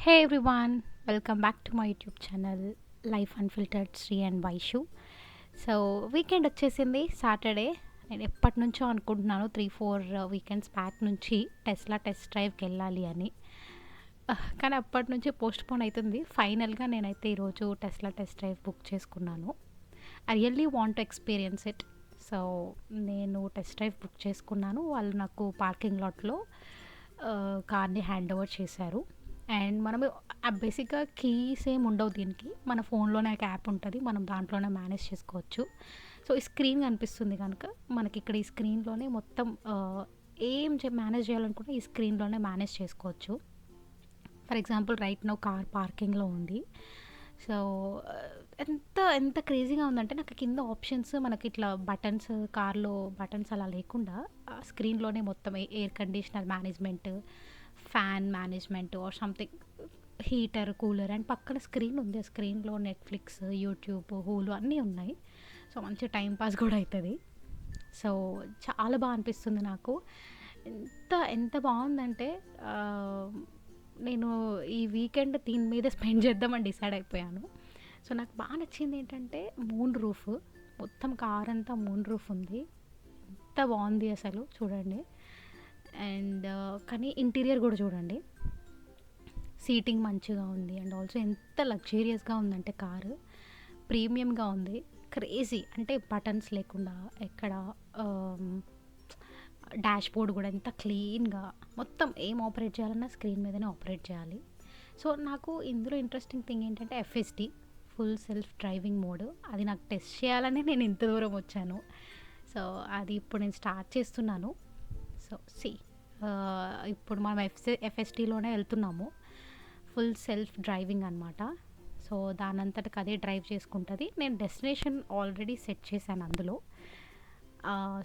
Hey everyone, welcome back to my YouTube channel life unfiltered Sri and Vaishu. So weekend వచ్చేసింది Saturday. నేను ఎప్పటి నుంచో అనుకుంటున్నాను 3-4 వీకెండ్స్ బ్యాక్ నుంచి టెస్లా టెస్ట్ డ్రైవ్కి వెళ్ళాలి అని. కానీ అప్పటి నుంచి పోస్ట్ పోన్ అవుతుంది. ఫైనల్గా నేనైతే ఈరోజు టెస్లా టెస్ట్ డ్రైవ్ బుక్ చేసుకున్నాను. I really want to experience it. So నేను టెస్ట్ డ్రైవ్ బుక్ చేసుకున్నాను. వాళ్ళు నాకు పార్కింగ్ లాట్లో కార్ని హ్యాండ్ ఓవర్ చేశారు. అండ్ మనము బేసిక్గా కీస్ ఏమి ఉండవు దీనికి. మన ఫోన్లోనే ఒక యాప్ ఉంటుంది, మనం దాంట్లోనే మేనేజ్ చేసుకోవచ్చు. సో ఈ స్క్రీన్ కనిపిస్తుంది కనుక మనకి ఇక్కడ ఈ స్క్రీన్లోనే మొత్తం ఏం మేనేజ్ చేయాలనుకుంటే ఈ స్క్రీన్లోనే మేనేజ్ చేసుకోవచ్చు. For example right now car పార్కింగ్లో ఉంది. సో ఎంత క్రేజీగా ఉందంటే నాకు కింద ఆప్షన్స్ మనకి ఇట్లా బటన్స్, కార్లో బటన్స్ అలా లేకుండా స్క్రీన్లోనే మొత్తం air conditioner management, fan management or something, heater, cooler and పక్కన స్క్రీన్ ఉంది. ఆ స్క్రీన్లో నెట్ఫ్లిక్స్, యూట్యూబ్, హూలు అన్నీ ఉన్నాయి. సో మంచి టైం పాస్ కూడా అవుతుంది. సో చాలా బాగా అనిపిస్తుంది నాకు. ఎంత బాగుందంటే నేను ఈ వీకెండ్ దీని మీద స్పెండ్ చేద్దామని డిసైడ్ అయిపోయాను. సో నాకు బాగా నచ్చింది ఏంటంటే మూన్ రూఫ్, మొత్తం కార్ అంతా మూన్ రూఫ్ ఉంది. ఎంత బాగుంది అసలు చూడండి. అండ్ కానీ ఇంటీరియర్ కూడా చూడండి, సీటింగ్ మంచిగా ఉంది. అండ్ ఆల్సో ఎంత లగ్జూరియస్గా ఉందంటే కారు ప్రీమియంగా ఉంది. క్రేజీ అంటే బటన్స్ లేకుండా ఎక్కడ, డాష్ బోర్డ్ కూడా ఎంత క్లీన్గా, మొత్తం ఏం ఆపరేట్ చేయాలన్నా స్క్రీన్ మీదనే ఆపరేట్ చేయాలి. సో నాకు ఇందులో ఇంట్రెస్టింగ్ థింగ్ ఏంటంటే FSD, full self driving mode. అది నాకు టెస్ట్ చేయాలని నేను ఇంత దూరం వచ్చాను. సో అది ఇప్పుడు నేను స్టార్ట్ చేస్తున్నాను. సో ఇప్పుడు మనం ఎఫ్ఎస్టీలోనే వెళ్తున్నాము. ఫుల్ సెల్ఫ్ డ్రైవింగ్ అనమాట. సో దానంతటికి అదే డ్రైవ్ చేసుకుంటుంది. నేను డెస్టినేషన్ ఆల్రెడీ సెట్ చేశాను అందులో.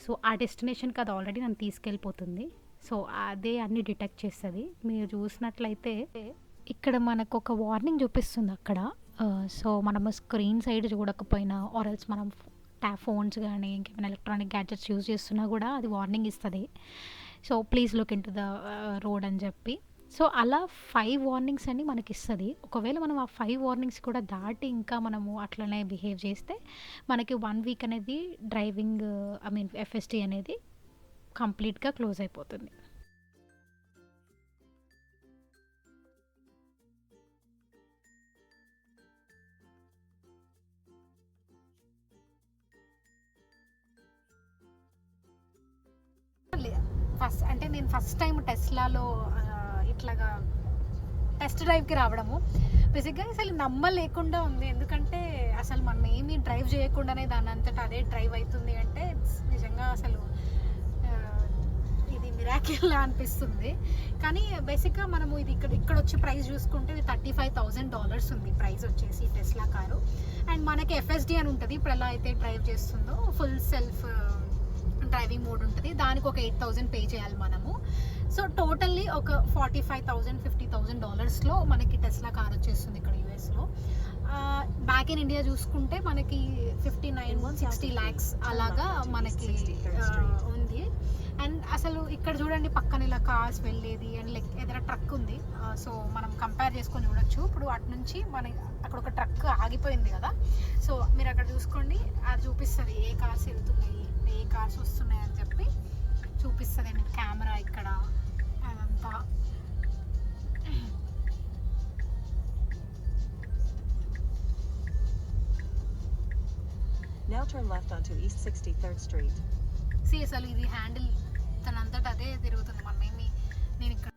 సో ఆ డెస్టినేషన్కి అది ఆల్రెడీ నన్ను తీసుకెళ్ళిపోతుంది. సో అదే అన్నీ డిటెక్ట్ చేస్తుంది. మీరు చూసినట్లయితే ఇక్కడ మనకు ఒక వార్నింగ్ చూపిస్తుంది అక్కడ. సో మనము స్క్రీన్ సైడ్ చూడకపోయినా ఆర్ఎల్స్ మనం ఫోన్స్ కానీ ఇంకేమైనా ఎలక్ట్రానిక్ గ్యాడ్జెట్స్ యూజ్ చేస్తున్నా కూడా అది వార్నింగ్ ఇస్తుంది. So please look in to the road అని చెప్పి. సో అలా 5 వార్నింగ్స్ అని మనకి ఇస్తుంది. ఒకవేళ మనం ఆ 5 వార్నింగ్స్ కూడా దాటి ఇంకా మనము అట్లనే బిహేవ్ చేస్తే మనకి 1 వీక్ అనేది డ్రైవింగ్ ఎఫ్ఎస్టీ అనేది కంప్లీట్గా క్లోజ్ అయిపోతుంది. నేను ఫస్ట్ టైం టెస్లాలో ఇట్లాగా టెస్ట్ డ్రైవ్కి రావడము బేసిక్గా అసలు నమ్మలేకుండా ఉంది. ఎందుకంటే అసలు మనం ఏమీ డ్రైవ్ చేయకుండానే దాని అంతటా అదే డ్రైవ్ అవుతుంది అంటే నిజంగా అసలు ఇది మిరాకిల్ అనిపిస్తుంది. కానీ బేసిక్గా మనము ఇది ఇక్కడ వచ్చి ప్రైస్ చూసుకుంటే ఇది $35,000 ఉంది ప్రైస్ వచ్చేసి టెస్లా కారు. అండ్ మనకి ఎఫ్ఎస్డి అని ఉంటుంది. ఇప్పుడు ఎలా అయితే డ్రైవ్ చేస్తుందో ఫుల్ సెల్ఫ్ డ్రైవింగ్ మోడ్ ఉంటుంది. దానికి ఒక $8,000 పే చేయాలి మనము. సో టోటల్లీ ఒక $45,000-$50,000లో మనకి టెస్లా కార్ వచ్చేస్తుంది ఇక్కడ యూఎస్లో. బ్యాక్ ఇన్ ఇండియా చూసుకుంటే మనకి 59-60 lakhs అలాగా మనకి ఉంది. అండ్ అసలు ఇక్కడ చూడండి పక్కన ఇలా కార్స్ వెళ్ళేది అండ్ లైక్ ఎదుర ట్రక్ ఉంది. సో మనం కంపేర్ చేసుకొని చూడొచ్చు. ఇప్పుడు అటు నుంచి అక్కడ ఒక ట్రక్ ఆగిపోయింది కదా. సో మీరు అక్కడ చూసుకోండి, అది చూపిస్తుంది ఏ కార్స్ వెళ్తున్నాయి, ఏ కార్స్ వస్తున్నాయి అని చెప్పి చూపిస్తుంది. అండి కెమెరా ఇక్కడ అదంతా. Now turn left onto East 63rd Street. అసలు ఇది హ్యాండిల్ తనంతట అదే తిరుగుతుంది. నేను ఇక్కడ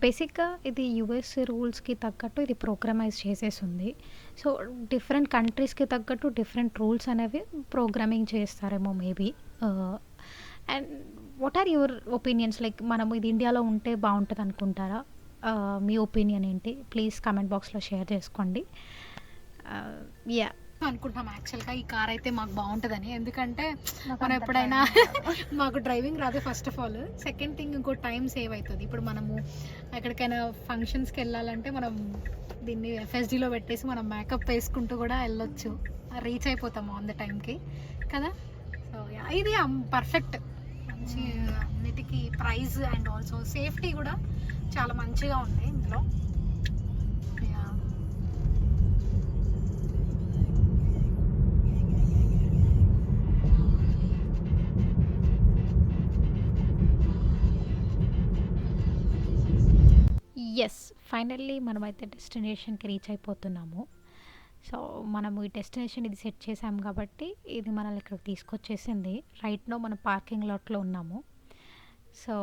బేసిక్గా ఇది యుఎస్ రూల్స్కి తగ్గట్టు ఇది ప్రోగ్రామైజ్ చేసేసింది. సో డిఫరెంట్ కంట్రీస్కి తగ్గట్టు డిఫరెంట్ రూల్స్ అనేవి ప్రోగ్రామింగ్ చేస్తారేమో maybe. And what are your opinions? Like మనము ఇది ఇండియాలో ఉంటే బాగుంటుంది అనుకుంటారా? మీ ఒపీనియన్ ఏంటి? ప్లీజ్ కమెంట్ బాక్స్లో షేర్ చేసుకోండి. అనుకుంటాం యాక్చువల్గా ఈ కార్ అయితే మాకు బాగుంటుందని. ఎందుకంటే మనం ఎప్పుడైనా మాకు డ్రైవింగ్ రాదు first of all. Second thing ఇంకో టైం సేవ్ అవుతుంది. ఇప్పుడు మనము ఎక్కడికైనా ఫంక్షన్స్కి వెళ్ళాలంటే మనం దీన్ని ఎఫ్ఎస్డీలో పెట్టేసి మనం మేకప్ వేసుకుంటూ కూడా వెళ్ళొచ్చు, రీచ్ అయిపోతాము ఆన్ ద టైంకి కదా. సో ఇది పర్ఫెక్ట్, మంచి అన్నిటికీ ప్రైస్ అండ్ ఆల్సో సేఫ్టీ కూడా చాలా మంచిగా ఉంది ఇందులో. యెస్. ఫైనల్లీ మనమైతే డెస్టినేషన్‌కి రీచ్ అయిపోతున్నాము. సో, మనము ఈ డెస్టినేషన్ ఇది సెట్ చేసాం కాబట్టి, ఇది మనల్ని ఇక్కడికి తీసుకొచ్చేసింది. రైట్ నౌ మనం పార్కింగ్ లాట్‌లో ఉన్నాము. సో,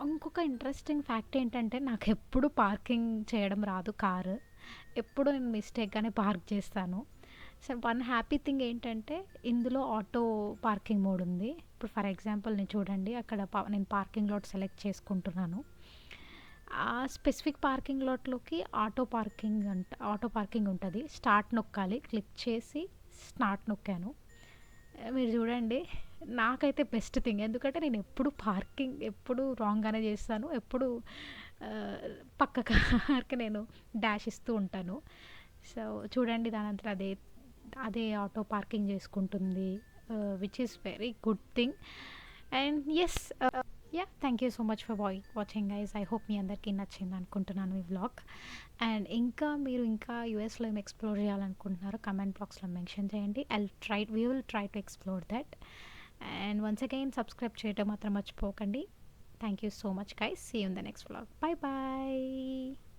ఇంకొక ఇంట్రెస్టింగ్ ఫ్యాక్ట్ ఏంటంటే, నాకెప్పుడు పార్కింగ్ చేయడం రాదు కారు. ఎప్పుడు నేను మిస్టేక్‌గానే పార్క్ చేస్తాను. సో, వన్ హ్యాపీ థింగ్ ఏంటంటే, ఇందులో ఆటో పార్కింగ్ మోడ్ ఉంది. ఇప్పుడు ఫర్ ఎగ్జాంపుల్ నేను చూడండి అక్కడ నేను పార్కింగ్ లాట్ సెలెక్ట్ చేసుకుంటున్నాను. ఆ స్పెసిఫిక్ పార్కింగ్ లాట్‌లోకి ఆటో పార్కింగ్ ఉంటది. స్టార్ట్ నొక్కాలి. క్లిక్ చేసి స్టార్ట్ నొక్కాను. మీరు చూడండి నాకైతే బెస్ట్ థింగ్. ఎందుకంటే నేను ఎప్పుడు పార్కింగ్ ఎప్పుడు రాంగ్‌గానే చేస్తాను. ఎప్పుడు ఆహ్, పక్క కార్‌కి నేను డాష్ ఇస్తూ ఉంటాను. సో, చూడండి దానంతట అదే అదే ఆటో పార్కింగ్ చేసుకుంటుంది. Which is very good thing. And yes yeah! Thank you so much for watching guys. I hope మీ అందరికీ నచ్చింది అనుకుంటున్నాను ఈ వ్లాగ్. అండ్ మీరు ఇంకా యూఎస్‌లో ఏం ఎక్స్‌ప్లోర్ చేయాలనుకుంటున్నారో కామెంట్ బాక్స్‌లో మెన్షన్ చేయండి. We will try to explore that. And once again subscribe చేయడం మాత్రం మర్చిపోకండి. Thank you so much guys. See you in the next vlog. Bye by.